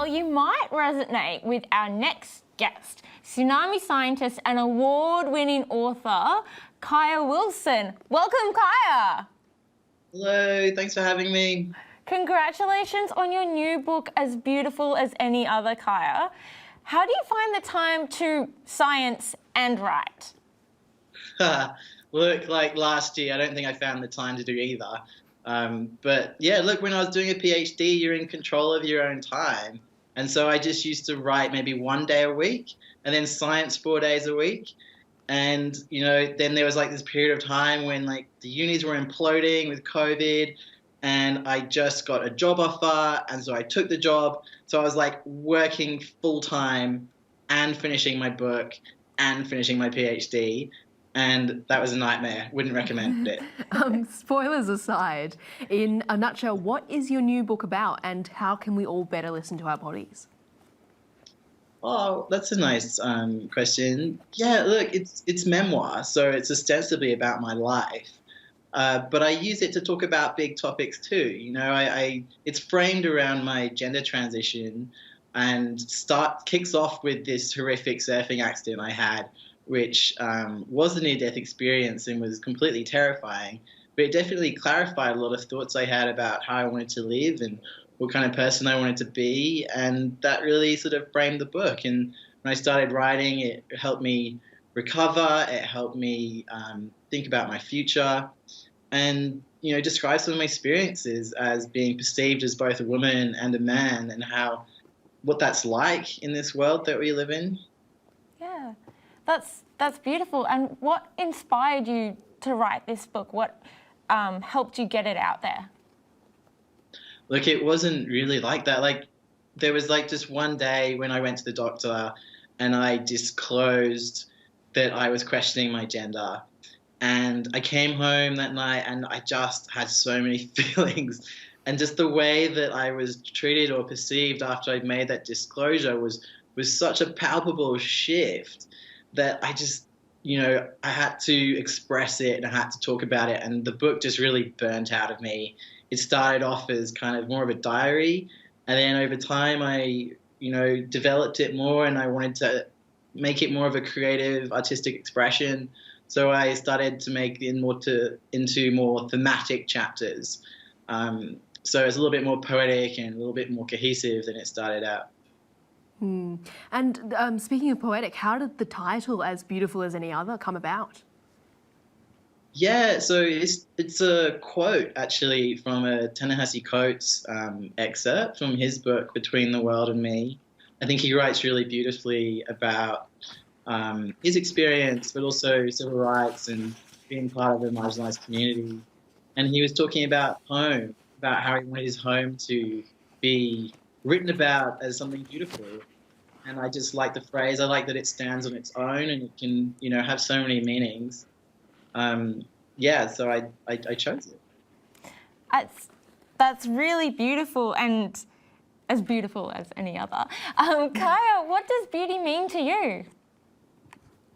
Well, you might resonate with our next guest, tsunami scientist and award-winning author, Kaya Wilson. Welcome, Kaya. Hello, thanks for having me. Congratulations on your new book, As Beautiful as Any Other, Kaya. How do you find the time to science and write? Look, like last year, I don't think I found the time to do either. But yeah, look, when I was doing a PhD, you're in control of your own time. And so I just used to write maybe 1 day a week and then science 4 days a week. And, then there was like this period of time when like the unis were imploding with COVID and I just got a job offer. And so I took the job. So I was like working full time and finishing my book and finishing my PhD. And that was a nightmare. Wouldn't recommend it. Spoilers aside, in a nutshell, what is your new book about and how can we all better listen to our bodies? Oh, that's a nice question. Yeah, look, it's memoir, so it's ostensibly about my life, but I use it to talk about big topics too. It's framed around my gender transition, and kicks off with this horrific surfing accident I had, which was a near-death experience and was completely terrifying. But it definitely clarified a lot of thoughts I had about how I wanted to live and what kind of person I wanted to be, and that really sort of framed the book. And when I started writing, it helped me recover, it helped me think about my future, and describe some of my experiences as being perceived as both a woman and a man, and what that's like in this world that we live in. Yeah, that's beautiful. And what inspired you to write this book? What helped you get it out there? Look, it wasn't really like that. Like, there was like just one day when I went to the doctor and I disclosed that I was questioning my gender. And I came home that night and I just had so many feelings. And just the way that I was treated or perceived after I'd made that disclosure was such a palpable shift that I just, I had to express it and I had to talk about it. And the book just really burnt out of me. It started off as kind of more of a diary, and then over time I, developed it more, and I wanted to make it more of a creative, artistic expression. So I started to make it into more thematic chapters. So it's a little bit more poetic and a little bit more cohesive than it started out. And speaking of poetic, how did the title As Beautiful as Any Other come about? Yeah, so it's a quote actually from a Ta-Nehisi Coates excerpt from his book Between the World and Me. I think he writes really beautifully about his experience, but also civil rights and being part of a marginalised community. And he was talking about home, about how he wanted his home to be written about as something beautiful. And I just like the phrase. I like that it stands on its own and it can, have so many meanings. So I chose it. That's really beautiful, and as beautiful as any other. Kaya, what does beauty mean to you?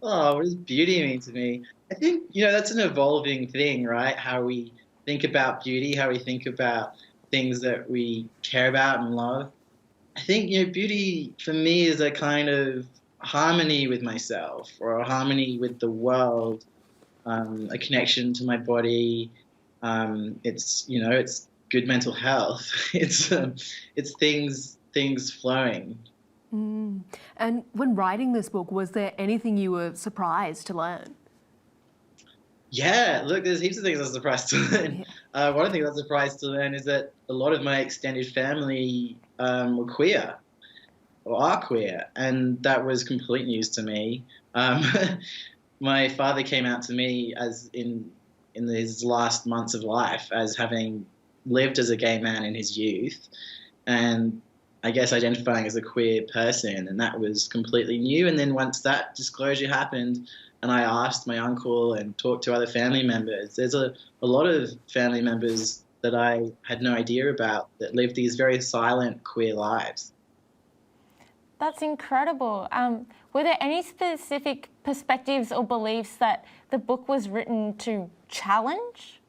Oh, what does beauty mean to me? I think, that's an evolving thing, right? How we think about beauty, how we think about things that we care about and love. I think, beauty for me is a kind of harmony with myself, or a harmony with the world. A connection to my body. It's good mental health. It's things flowing. And when writing this book, was there anything you were surprised to learn? Yeah, look, there's heaps of things I was surprised to learn. One of the things I was surprised to learn is that a lot of my extended family were queer, or are queer, and that was complete news to me. My father came out to me as in his last months of life as having lived as a gay man in his youth, and I guess identifying as a queer person, and that was completely new. And then once that disclosure happened, and I asked my uncle and talked to other family members, there's a lot of family members that I had no idea about that lived these very silent queer lives. That's incredible. Were there any specific perspectives or beliefs that the book was written to challenge?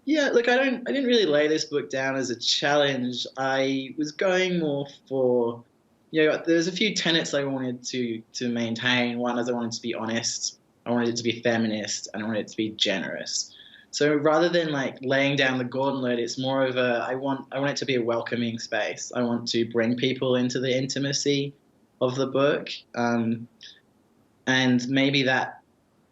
Yeah, look, I didn't really lay this book down as a challenge. I was going more for, there's a few tenets I wanted to maintain. One is I wanted to be honest, I wanted it to be feminist, and I wanted it to be generous. So rather than like laying down the gauntlet, it's more of I want it to be a welcoming space. I want to bring people into the intimacy of the book, and maybe that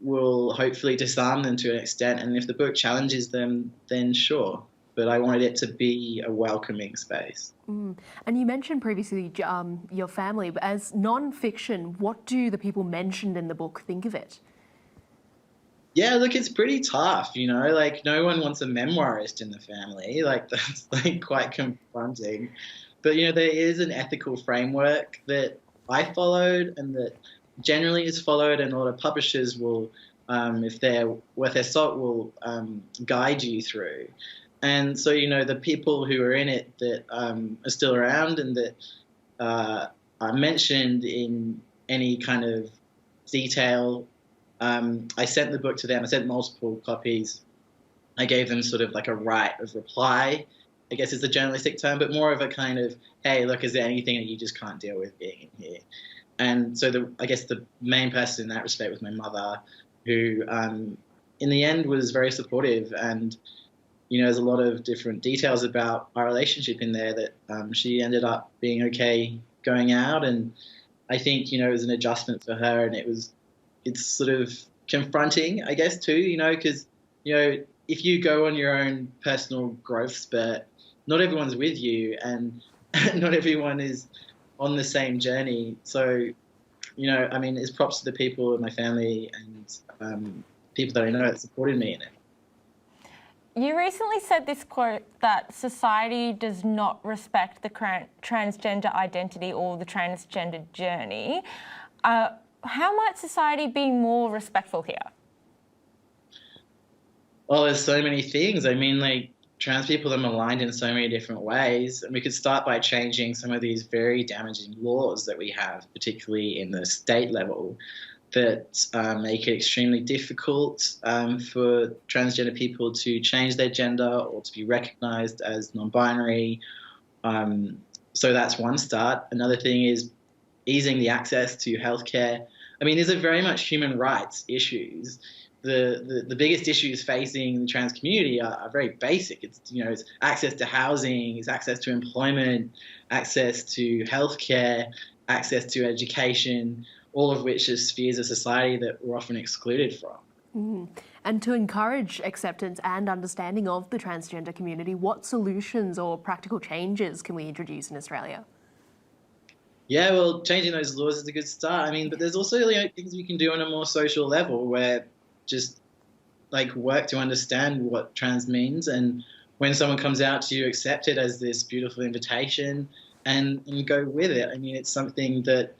will hopefully disarm them to an extent. And if the book challenges them, then sure. But I wanted it to be a welcoming space. And you mentioned previously your family, but as non-fiction, what do the people mentioned in the book think of it? Yeah, look, it's pretty tough, like no one wants a memoirist in the family. Like that's like quite confronting. But, there is an ethical framework that I followed and that generally is followed, and a lot of publishers will, if they're worth their salt, will guide you through. And so, the people who are in it that are still around and that are mentioned in any kind of detail, I sent the book to them. I sent multiple copies. I gave them sort of like a right of reply, I guess is the journalistic term, but more of a kind of, hey, look, is there anything that you just can't deal with being in here? And so I guess the main person in that respect was my mother, who in the end was very supportive. And, there's a lot of different details about our relationship in there that she ended up being okay going out. And I think, it was an adjustment for her, and it's sort of confronting, I guess, too, because, if you go on your own personal growth spurt, not everyone's with you, and not everyone is on the same journey. So, it's props to the people in my family and people that I know that supported me in it. You recently said this quote that society does not respect the transgender identity or the transgender journey. How might society be more respectful here? Well, there's so many things. Trans people are maligned in so many different ways, and we could start by changing some of these very damaging laws that we have, particularly in the state level, that make it extremely difficult for transgender people to change their gender or to be recognised as non-binary. So that's one start. Another thing is easing the access to healthcare. These are very much human rights issues. The biggest issues facing the trans community are very basic. It's access to housing, it's access to employment, access to healthcare, access to education, all of which are spheres of society that we're often excluded from. And to encourage acceptance and understanding of the transgender community, what solutions or practical changes can we introduce in Australia? Yeah, well, changing those laws is a good start. But there's also things we can do on a more social level, where just work to understand what trans means, and when someone comes out to you, accept it as this beautiful invitation and go with it. It's something that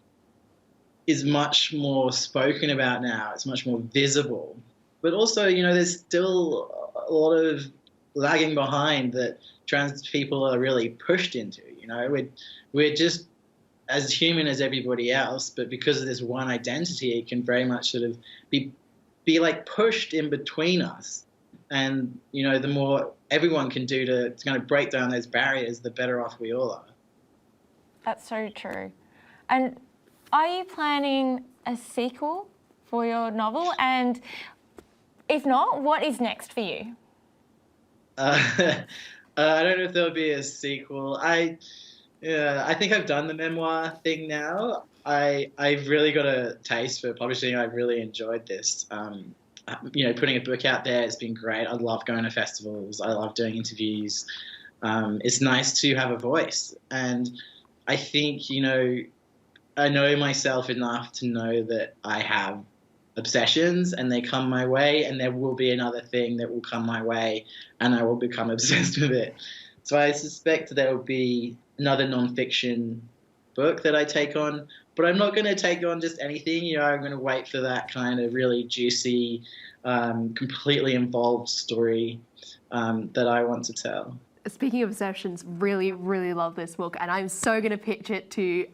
is much more spoken about now. It's much more visible. But also, there's still a lot of lagging behind that trans people are really pushed into. We're just as human as everybody else, but because of this one identity, it can very much sort of be pushed in between us. And, the more everyone can do to kind of break down those barriers, the better off we all are. That's so true. And are you planning a sequel for your novel? And if not, what is next for you? I don't know if there'll be a sequel. I think I've done the memoir thing now. I've really got a taste for publishing. I've really enjoyed this. Putting a book out there has been great. I love going to festivals. I love doing interviews. It's nice to have a voice. And I think, I know myself enough to know that I have obsessions and they come my way, and there will be another thing that will come my way and I will become obsessed with it. So I suspect there will be another non-fiction book that I take on, but I'm not going to take on just anything. I'm going to wait for that kind of really juicy, completely involved story that I want to tell. Speaking of obsessions, really, really love this book, and I'm so going to pitch it to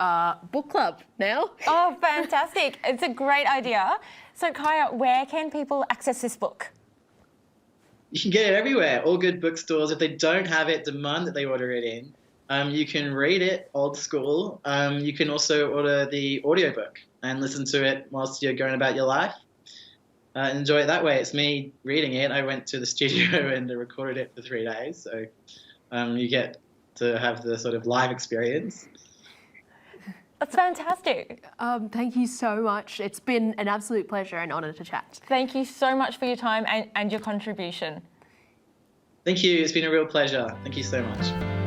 book club now. Oh, fantastic. It's a great idea. So, Kaya, where can people access this book? You can get it everywhere. All good bookstores. If they don't have it, demand that they order it in. You can read it old school. You can also order the audiobook and listen to it whilst you're going about your life. Enjoy it that way. It's me reading it. I went to the studio and recorded it for 3 days. So you get to have the sort of live experience. That's fantastic. Thank you so much. It's been an absolute pleasure and honour to chat. Thank you so much for your time and your contribution. Thank you. It's been a real pleasure. Thank you so much.